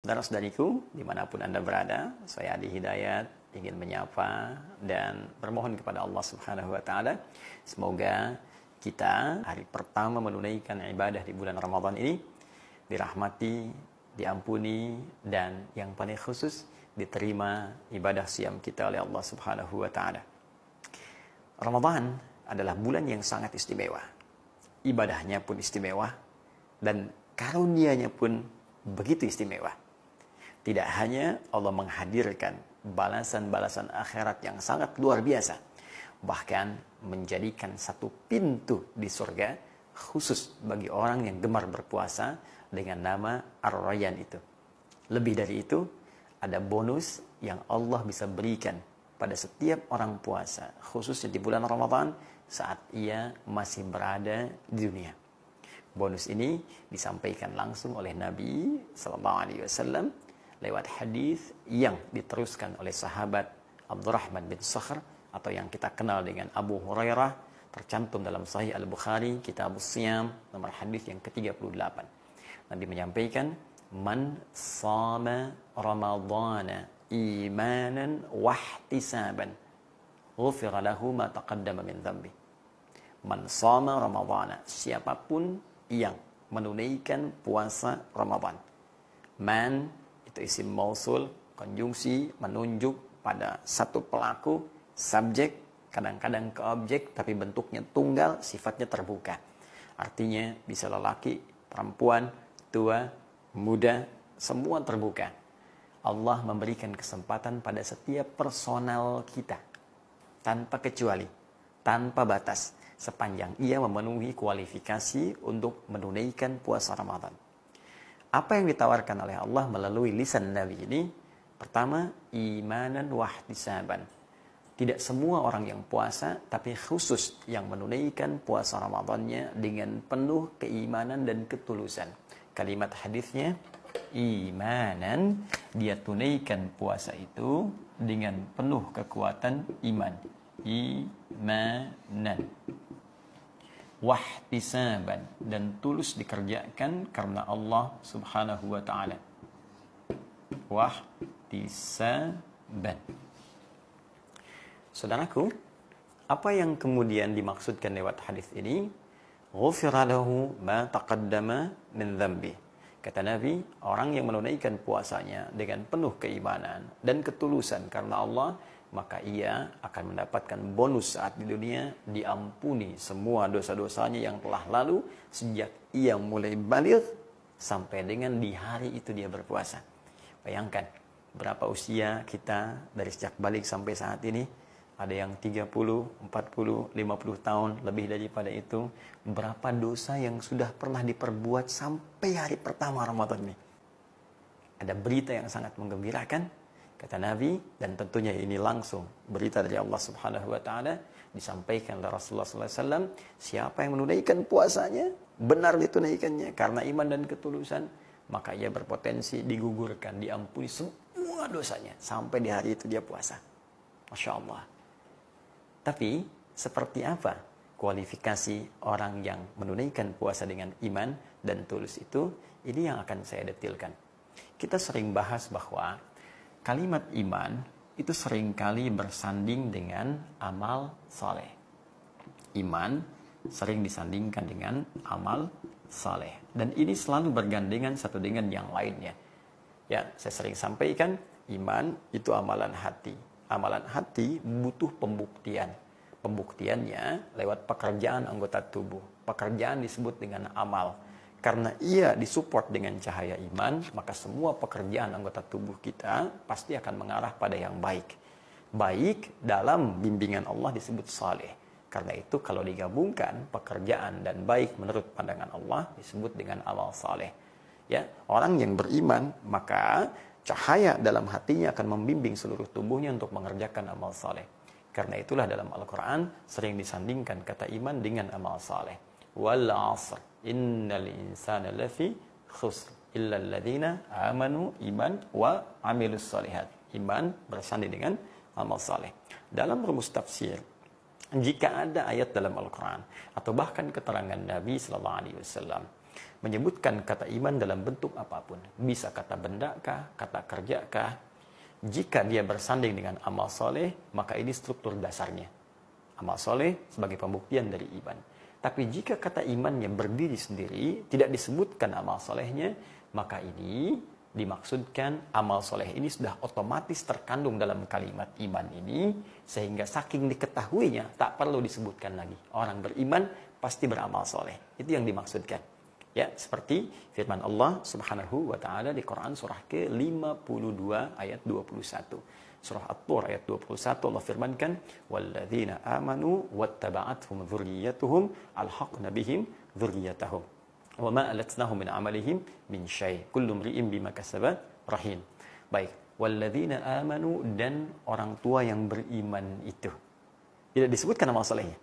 Saudara-saudariku, dimanapun Anda berada, saya Adi Hidayat ingin menyapa dan bermohon kepada Allah Subhanahu wa Ta'ala. Semoga kita hari pertama menunaikan ibadah di bulan Ramadan ini dirahmati, diampuni, dan yang paling khusus diterima ibadah siam kita oleh Allah Subhanahu wa Ta'ala. Ramadan adalah bulan yang sangat istimewa. Ibadahnya pun istimewa dan karunia-Nya pun begitu istimewa. Tidak hanya Allah menghadirkan balasan-balasan akhirat yang sangat luar biasa, bahkan menjadikan satu pintu di surga khusus bagi orang yang gemar berpuasa dengan nama Ar-Rayyan itu. Lebih dari itu, ada bonus yang Allah bisa berikan pada setiap orang puasa, khususnya di bulan Ramadan saat ia masih berada di dunia. Bonus ini disampaikan langsung oleh Nabi SAW lewat hadis yang diteruskan oleh sahabat Abdurrahman bin Sakhr atau yang kita kenal dengan Abu Hurairah, tercantum dalam Sahih Al-Bukhari, Kitabus Siyam, nomor hadis yang ke-38. Nabi menyampaikan, "Man shama Ramadhana imanan wahtisaban, ghufira lahu ma taqaddama min dhanbi." Man shama Ramadhana, siapapun yang menunaikan puasa Ramadan. Man itu isim mausul, konjungsi, menunjuk pada satu pelaku, subjek, kadang-kadang ke objek, tapi bentuknya tunggal, sifatnya terbuka. Artinya bisa lelaki, perempuan, tua, muda, semua terbuka. Allah memberikan kesempatan pada setiap personal kita, tanpa kecuali, tanpa batas, sepanjang ia memenuhi kualifikasi untuk menunaikan puasa Ramadan. Apa yang ditawarkan oleh Allah melalui lisan Nabi ini? Pertama, imanan wahtisaban. Tidak semua orang yang puasa, tapi khusus yang menunaikan puasa Ramadannya dengan penuh keimanan dan ketulusan. Kalimat hadisnya, imanan, dia tunaikan puasa itu dengan penuh kekuatan iman. Imanan. Wahtisaban, dan tulus dikerjakan karena Allah Subhanahu wa Ta'ala. Wahtisaban. Saudaraku, apa yang kemudian dimaksudkan lewat hadis ini? Ghufira lahu ma taqaddama min dhanbi. Kata Nabi, orang yang menunaikan puasanya dengan penuh keimanan dan ketulusan karena Allah, maka ia akan mendapatkan bonus saat di dunia, diampuni semua dosa-dosanya yang telah lalu sejak ia mulai baligh sampai dengan di hari itu dia berpuasa. Bayangkan berapa usia kita dari sejak baligh sampai saat ini. Ada yang 30, 40, 50 tahun, lebih daripada itu. Berapa dosa yang sudah pernah diperbuat sampai hari pertama Ramadan ini. Ada berita yang sangat menggembirakan, kata Nabi, dan tentunya ini langsung berita dari Allah Subhanahu wa Ta'ala, disampaikan oleh Rasulullah SAW, siapa yang menunaikan puasanya, benar ditunaikannya karena iman dan ketulusan, maka ia berpotensi digugurkan, diampuni semua dosanya sampai di hari itu dia puasa. Masya Allah. Tapi seperti apa kualifikasi orang yang menunaikan puasa dengan iman dan tulus itu? Ini yang akan saya detilkan. Kita sering bahas bahwa kalimat iman itu seringkali bersanding dengan amal saleh. Iman sering disandingkan dengan amal saleh. Dan ini selalu bergandengan satu dengan yang lainnya. Ya, saya sering sampaikan, iman itu amalan hati. Amalan hati butuh pembuktian. Pembuktiannya lewat pekerjaan anggota tubuh. Pekerjaan disebut dengan amal. Karena ia disupport dengan cahaya iman, maka semua pekerjaan anggota tubuh kita pasti akan mengarah pada yang baik. Baik dalam bimbingan Allah disebut saleh. Karena itu kalau digabungkan pekerjaan dan baik menurut pandangan Allah disebut dengan amal saleh. Ya, orang yang beriman maka cahaya dalam hatinya akan membimbing seluruh tubuhnya untuk mengerjakan amal saleh. Karena itulah dalam Al-Quran sering disandingkan kata iman dengan amal saleh. Wal 'asr innal insana lafi khusr illa alladziina amanu iman wa 'amilus shalihat. Iman bersanding dengan amal saleh. Dalam rumus tafsir, jika ada ayat dalam Al-Quran atau bahkan keterangan Nabi SAW menyebutkan kata iman dalam bentuk apapun. Bisa kata benda kah, kata kerja kah. Jika dia bersanding dengan amal soleh, maka ini struktur dasarnya. Amal soleh sebagai pembuktian dari iman. Tapi jika kata imannya berdiri sendiri, tidak disebutkan amal solehnya, maka ini dimaksudkan amal soleh ini sudah otomatis terkandung dalam kalimat iman ini, sehingga saking diketahuinya tak perlu disebutkan lagi. Orang beriman pasti beramal soleh. Itu yang dimaksudkan. Ya, seperti firman Allah Subhanahu wa taala di Quran surah ke-52 ayat 21. Surah At-Tur ayat 21 Allah firmankan, "Walladzina amanu wattaba'athum dzurriyyatuhum alhaqna bihim dzurriyyatahum wa ma alatnahum min amalihim min syai. Kullu imri'in bima kasaba rahin." Baik, walladzina amanu, dan orang tua yang beriman itu. Tidak disebutkan amal salehnya.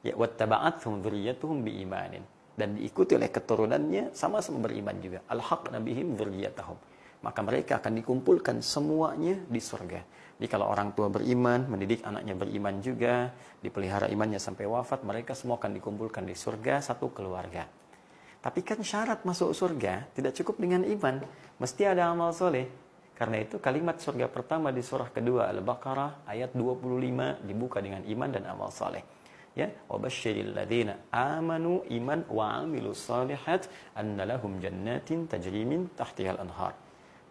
Ya, wattaba'athum dzurriyyatuhum biimanin, dan diikuti oleh keturunannya sama-sama beriman juga. Alhaqna bihim dzurriyyatahum. Maka mereka akan dikumpulkan semuanya di surga. Jadi kalau orang tua beriman, mendidik anaknya beriman juga, dipelihara imannya sampai wafat, mereka semua akan dikumpulkan di surga satu keluarga. Tapi kan syarat masuk surga tidak cukup dengan iman, mesti ada amal soleh. Karena itu kalimat surga pertama di surah kedua Al-Baqarah ayat 25 dibuka dengan iman dan amal soleh. Ya, wabasyiril ladzina amanu iman wa amilus shalihat anna lahum jannatin tajri min tahtihal anhar.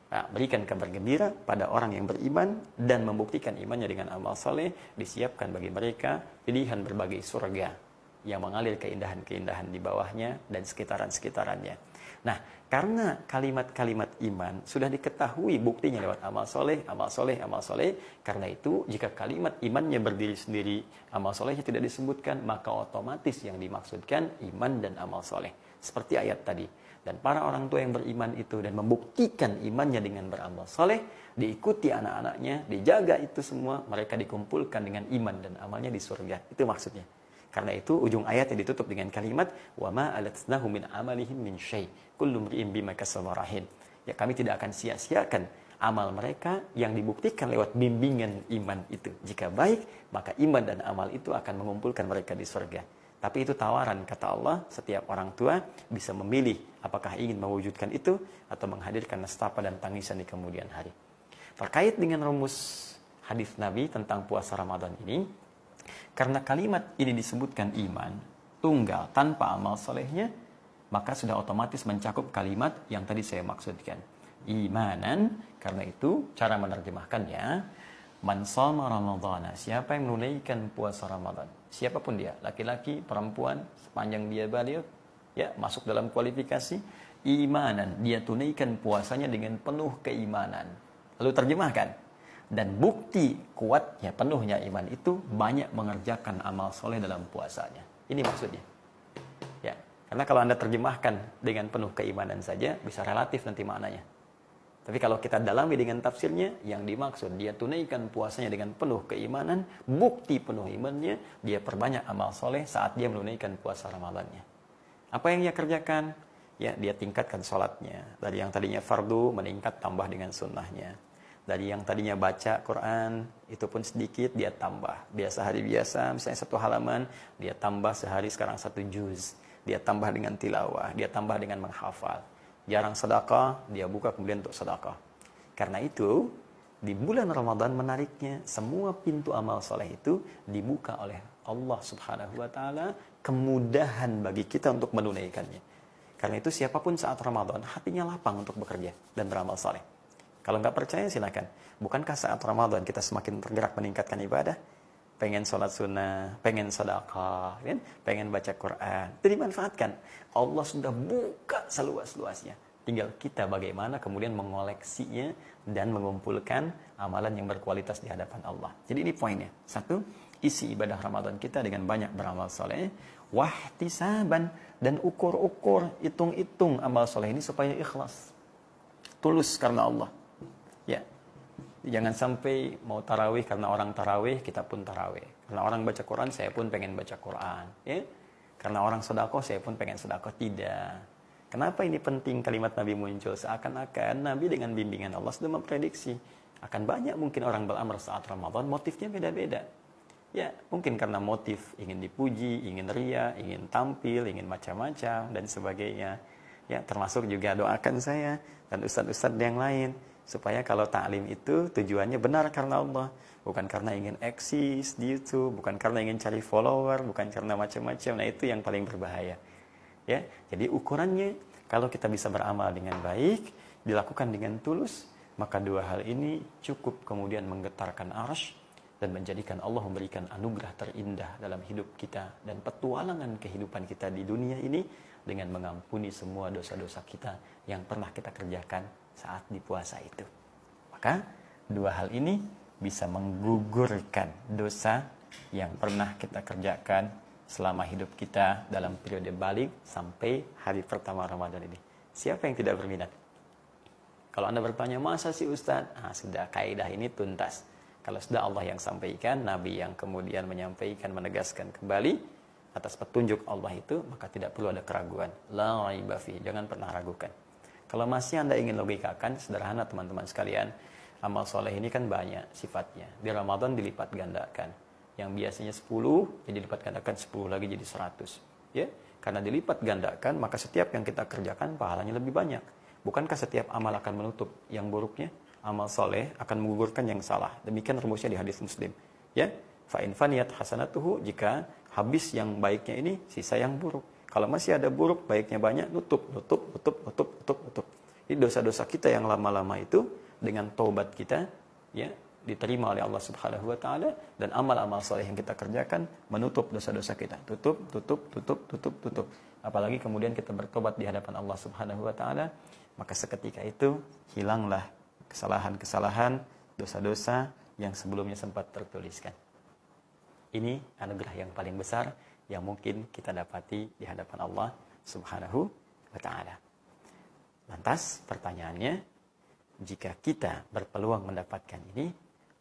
Nah, berikan kabar gembira pada orang yang beriman dan membuktikan imannya dengan amal saleh, disiapkan bagi mereka pilihan berbagai surga yang mengalir keindahan-keindahan di bawahnya dan sekitaran-sekitarannya. Nah, karena kalimat-kalimat iman sudah diketahui buktinya lewat amal soleh, amal soleh, amal soleh. Karena itu, jika kalimat imannya berdiri sendiri, amal solehnya tidak disebutkan, maka otomatis yang dimaksudkan iman dan amal soleh. Seperti ayat tadi. Dan para orang tua yang beriman itu dan membuktikan imannya dengan beramal soleh, diikuti anak-anaknya, dijaga itu semua, mereka dikumpulkan dengan iman dan amalnya di surga. Itu maksudnya. Karena itu ujung ayat yang ditutup dengan kalimat wa ma alatnahu min amalihim min syai. Kullu imri'in bima kasaba rahin. Ya, kami tidak akan sia-siakan amal mereka yang dibuktikan lewat bimbingan iman itu. Jika baik, maka iman dan amal itu akan mengumpulkan mereka di surga. Tapi itu tawaran, kata Allah, setiap orang tua bisa memilih apakah ingin mewujudkan itu atau menghadirkan nestapa dan tangisan di kemudian hari. Terkait dengan rumus hadis Nabi tentang puasa Ramadan ini, karena kalimat ini disebutkan iman tunggal tanpa amal solehnya, maka sudah otomatis mencakup kalimat yang tadi saya maksudkan. Imanan, karena itu cara menerjemahkannya, man shoma ramadhana, siapa yang menunaikan puasa Ramadan, siapapun dia, laki-laki, perempuan, sepanjang dia baligh, ya, masuk dalam kualifikasi imanan, dia tunaikan puasanya dengan penuh keimanan. Lalu terjemahkan, dan bukti kuatnya penuhnya iman itu banyak mengerjakan amal soleh dalam puasanya. Ini maksudnya. Ya, karena kalau Anda terjemahkan dengan penuh keimanan saja bisa relatif nanti maknanya. Tapi kalau kita dalami dengan tafsirnya, yang dimaksud dia tunaikan puasanya dengan penuh keimanan, bukti penuh imannya, dia perbanyak amal soleh saat dia menunaikan puasa Ramadannya. Apa yang dia kerjakan? Ya, dia tingkatkan sholatnya. Dari yang tadinya fardu, meningkat tambah dengan sunnahnya. Dari yang tadinya baca Quran, itu pun sedikit, dia tambah. Biasa hari biasa, misalnya 1 halaman, dia tambah sehari sekarang 1 juz. Dia tambah dengan tilawah, dia tambah dengan menghafal. Jarang sedekah, dia buka kemudian untuk sedekah. Karena itu, di bulan Ramadan menariknya, semua pintu amal soleh itu dibuka oleh Allah Subhanahu wa taala, kemudahan bagi kita untuk menunaikannya. Karena itu siapapun saat Ramadan, hatinya lapang untuk bekerja dan beramal soleh. Kalau nggak percaya silakan. Bukankah saat Ramadan kita semakin tergerak meningkatkan ibadah? Pengen sholat sunnah, pengen sedekah, kan? Pengen baca Quran. Itu dimanfaatkan. Allah sudah buka seluas-luasnya. Tinggal kita bagaimana kemudian mengoleksinya dan mengumpulkan amalan yang berkualitas di hadapan Allah. Jadi ini poinnya. 1, isi ibadah Ramadan kita dengan banyak beramal soleh. Wahtisaban, dan ukur-ukur, hitung-hitung amal soleh ini supaya ikhlas. Tulus karena Allah. Ya, jangan sampai mau tarawih karena orang tarawih, kita pun tarawih. Karena orang baca Quran, saya pun pengen baca Quran. Ya? Karena orang sedekah, saya pun pengen sedekah. Tidak. Kenapa ini penting kalimat Nabi muncul? Seakan-akan Nabi dengan bimbingan Allah sudah memprediksi akan banyak mungkin orang beramal saat Ramadan, motifnya beda-beda. Ya, mungkin karena motif ingin dipuji, ingin ria, ingin tampil, ingin macam-macam, dan sebagainya. Ya, termasuk juga doakan saya dan ustadz-ustadz yang lain supaya kalau ta'lim itu tujuannya benar karena Allah, bukan karena ingin eksis di YouTube, bukan karena ingin cari follower, bukan karena macam-macam. Nah, itu yang paling berbahaya. Ya, jadi ukurannya kalau kita bisa beramal dengan baik, dilakukan dengan tulus, maka dua hal ini cukup kemudian menggetarkan arsy dan menjadikan Allah memberikan anugerah terindah dalam hidup kita dan petualangan kehidupan kita di dunia ini dengan mengampuni semua dosa-dosa kita yang pernah kita kerjakan saat di puasa itu. Maka dua hal ini bisa menggugurkan dosa yang pernah kita kerjakan selama hidup kita dalam periode balik sampai hari pertama Ramadan ini. Siapa yang tidak berminat? Kalau Anda bertanya, masa sih Ustaz? Sudah, kaidah ini tuntas. Kalau sudah Allah yang sampaikan, Nabi yang kemudian menyampaikan, menegaskan kembali atas petunjuk Allah itu, maka tidak perlu ada keraguan. La raiba fi, jangan pernah ragukan. Kalau masih Anda ingin logikakan, sederhana teman-teman sekalian, amal soleh ini kan banyak sifatnya. Di Ramadan dilipat gandakan. Yang biasanya 10, jadi dilipat gandakan 10 lagi jadi 100. Ya, karena dilipat gandakan, maka setiap yang kita kerjakan pahalanya lebih banyak. Bukankah setiap amal akan menutup yang buruknya? Amal soleh akan menggugurkan yang salah. Demikian rumusnya di hadis Muslim. Ya, fa in faniyat hasanatuhu, jika habis yang baiknya ini, sisa yang buruk. Kalau masih ada buruk, baiknya banyak, nutup. Jadi dosa-dosa kita yang lama-lama itu dengan taubat kita, ya, diterima oleh Allah Subhanahu wa taala, dan amal-amal soleh yang kita kerjakan menutup dosa-dosa kita. Tutup. Apalagi kemudian kita bertobat di hadapan Allah Subhanahu wa taala, maka seketika itu hilanglah kesalahan-kesalahan, dosa-dosa yang sebelumnya sempat tertuliskan. Ini anugerah yang paling besar yang mungkin kita dapati di hadapan Allah Subhanahu wa taala. Lantas pertanyaannya, jika kita berpeluang mendapatkan ini,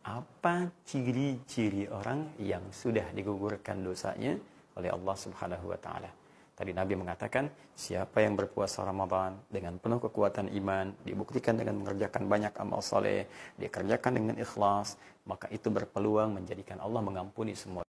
apa ciri-ciri orang yang sudah digugurkan dosanya oleh Allah Subhanahu wa taala? Tadi Nabi mengatakan, siapa yang berpuasa Ramadan dengan penuh kekuatan iman, dibuktikan dengan mengerjakan banyak amal soleh, dikerjakan dengan ikhlas, maka itu berpeluang menjadikan Allah mengampuni semua